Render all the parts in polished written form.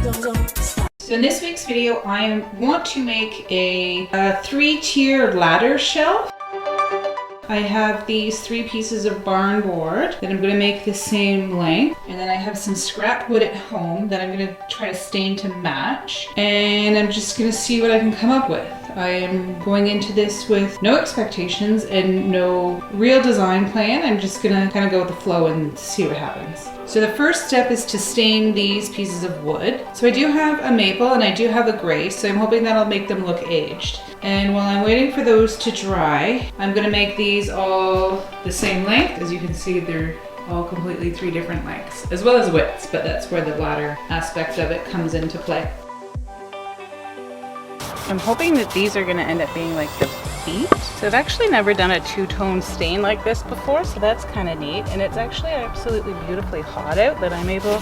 So in this week's video, I want to make a 3-tier ladder shelf. I have these 3 pieces of barn board that I'm going to make the same length. And then I have some scrap wood at home that I'm going to try to stain to match. And I'm just going to see what I can come up with. I am going into this with no expectations and no real design plan. I'm just going to kind of go with the flow and see what happens. So the first step is to stain these pieces of wood. So I do have a maple and I do have a gray, so I'm hoping that'll make them look aged. And while I'm waiting for those to dry, I'm gonna make these all the same length. As you can see, they're all completely 3 different lengths, as well as widths, but that's where the ladder aspect of it comes into play. I'm hoping that these are gonna end up being like the feet. So I've actually never done a 2-tone stain like this before, so that's kind of neat. And it's actually absolutely beautifully hot out that I'm able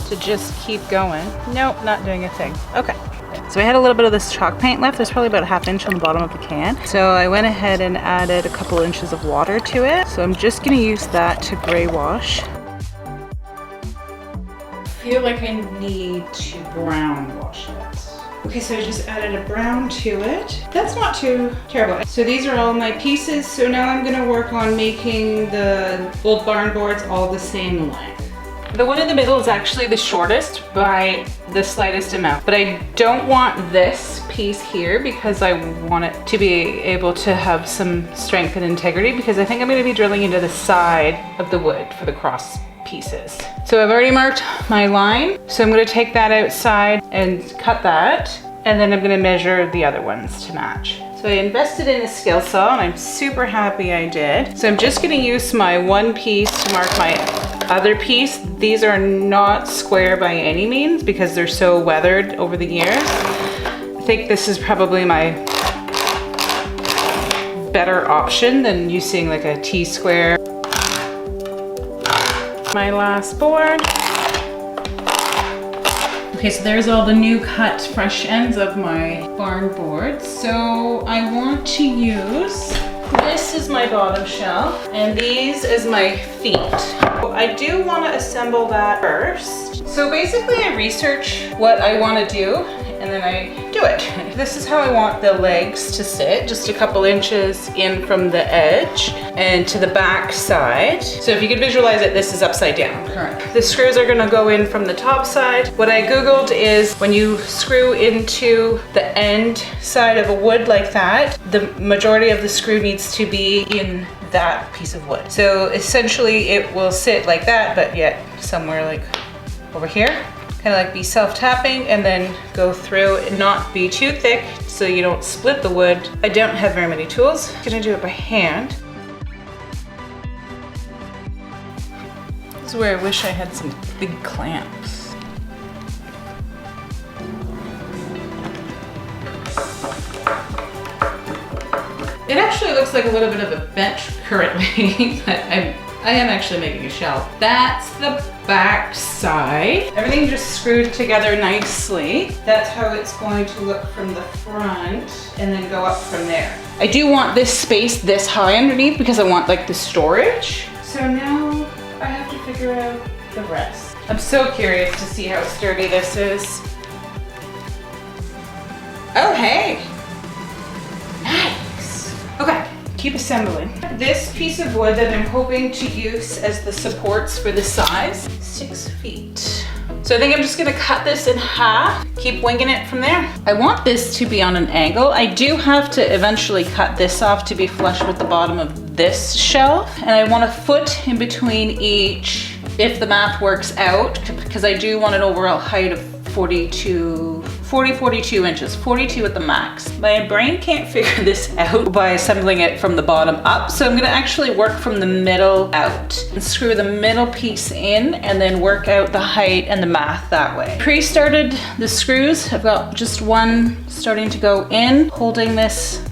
to just keep going. Nope, not doing a thing. Okay. So I had a little bit of this chalk paint left. There's probably about a 1/2 inch on the bottom of the can. So I went ahead and added a couple inches of water to it. So I'm just gonna use that to gray wash. I feel like I need to brown wash it. Okay, so I just added a brown to it. That's not too terrible. So these are all my pieces. So now I'm gonna work on making the old barn boards all the same length. The one in the middle is actually the shortest by the slightest amount, but I don't want this piece here because I want it to be able to have some strength and integrity, because I think I'm gonna be drilling into the side of the wood for the cross pieces. So I've already marked my line. So I'm gonna take that outside and cut that. And then I'm gonna measure the other ones to match. So I invested in a skill saw and I'm super happy I did. So I'm just gonna use my 1 piece to mark my other piece. These are not square by any means because they're so weathered over the years. I think this is probably my better option than using like a T-square. My last board. Okay, so there's all the new cut fresh ends of my barn board. So I want to use, this is my bottom shelf and these is my feet. I do want to assemble that first. So basically I research what I want to do and then I do it. This is how I want the legs to sit, just a couple inches in from the edge and to the back side. So if you could visualize it, this is upside down. Correct. The screws are gonna go in from the top side. What I Googled is when you screw into the end side of a wood like that, the majority of the screw needs to be in that piece of wood. So essentially it will sit like that, but yet somewhere like over here. Kind of like be self-tapping and then go through and not be too thick so you don't split the wood. I don't have very many tools. I'm gonna do it by hand. This is where I wish I had some big clamps. It actually looks like a little bit of a bench currently, but I am actually making a shelf. That's the back side. Everything just screwed together nicely. That's how it's going to look from the front and then go up from there. I do want this space this high underneath because I want like the storage. So now I have to figure out the rest. I'm so curious to see how sturdy this is. Oh, hey. Nice. Okay. Keep assembling. This piece of wood that I'm hoping to use as the supports for the size, 6 feet. So I think I'm just gonna cut this in half, keep winging it from there. I want this to be on an angle. I do have to eventually cut this off to be flush with the bottom of this shelf. And I want a foot in between each, if the math works out, because I do want an overall height of 42 inches, 42 at the max. My brain can't figure this out by assembling it from the bottom up, so I'm gonna actually work from the middle out and screw the middle piece in and then work out the height and the math that way. Pre-started the screws. I've got just one starting to go in, holding this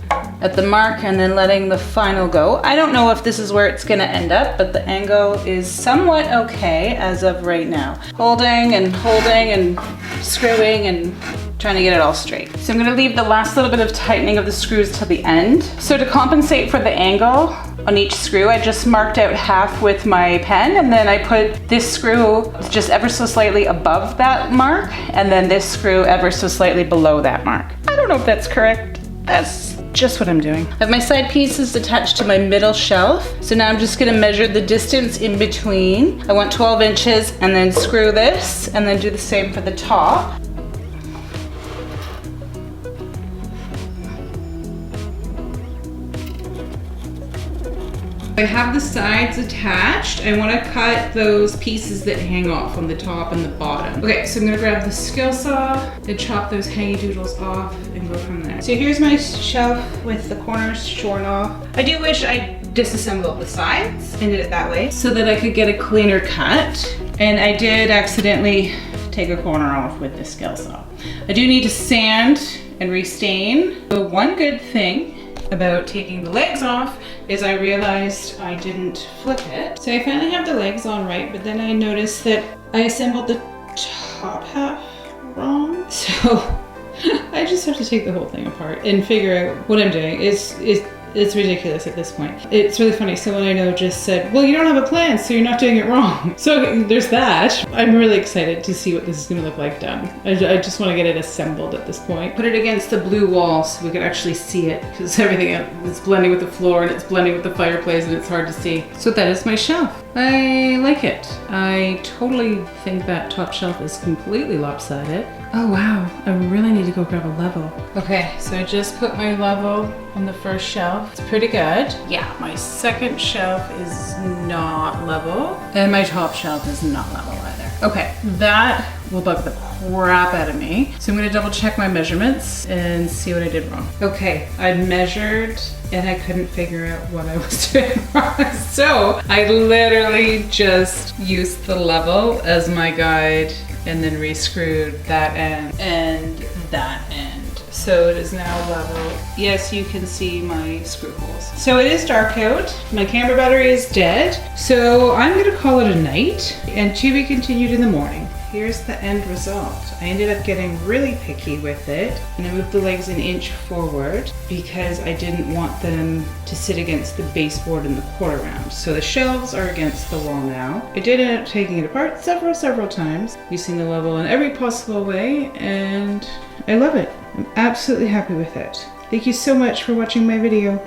at the mark and then letting the final go. I don't know if this is where it's gonna end up, but the angle is somewhat okay as of right now. Holding and screwing and trying to get it all straight. So I'm gonna leave the last little bit of tightening of the screws till the end. So to compensate for the angle, on each screw. I just marked out half with my pen, and then I put this screw just ever so slightly above that mark, and then this screw ever so slightly below that mark. I don't know if that's correct. That's just what I'm doing. I have my side pieces attached to my middle shelf. So now I'm just gonna measure the distance in between. I want 12 inches and then screw this and then do the same for the top. I have the sides attached. I want to cut those pieces that hang off on the top and the bottom. Okay, so I'm gonna grab the skill saw and chop those hangy doodles off and go from there. So here's my shelf with the corners shorn off. I do wish I disassembled the sides and did it that way so that I could get a cleaner cut. And I did accidentally take a corner off with the skill saw. I do need to sand and restain. The one good thing about taking the legs off is I realized I didn't flip it. So I finally have the legs on right, but then I noticed that I assembled the top half wrong. So I just have to take the whole thing apart and figure out what I'm doing. It's ridiculous at this point. It's really funny. Someone I know just said, well, you don't have a plan, so you're not doing it wrong. So there's that. I'm really excited to see what this is gonna look like done. I just wanna get it assembled at this point. Put it against the blue wall so we can actually see it, because everything is blending with the floor and it's blending with the fireplace and it's hard to see. So that is my shelf. I like it. I totally think that top shelf is completely lopsided. Oh wow, I really need to go grab a level. Okay, so I just put my level on the first shelf. It's pretty good. Yeah, my second shelf is not level. And my top shelf is not level either. Okay, that will bug the crap out of me. So I'm gonna double check my measurements and see what I did wrong. Okay, I measured and I couldn't figure out what I was doing wrong. So I literally just used the level as my guide and then re-screwed that end and that end. So it is now level. Yes, you can see my screw holes. So it is dark out. My camera battery is dead. So I'm gonna call it a night and to be continued in the morning. Here's the end result. I ended up getting really picky with it and I moved the legs an inch forward because I didn't want them to sit against the baseboard in the quarter round. So the shelves are against the wall now. I did end up taking it apart several times, using the level in every possible way, and I love it. I'm absolutely happy with it. Thank you so much for watching my video.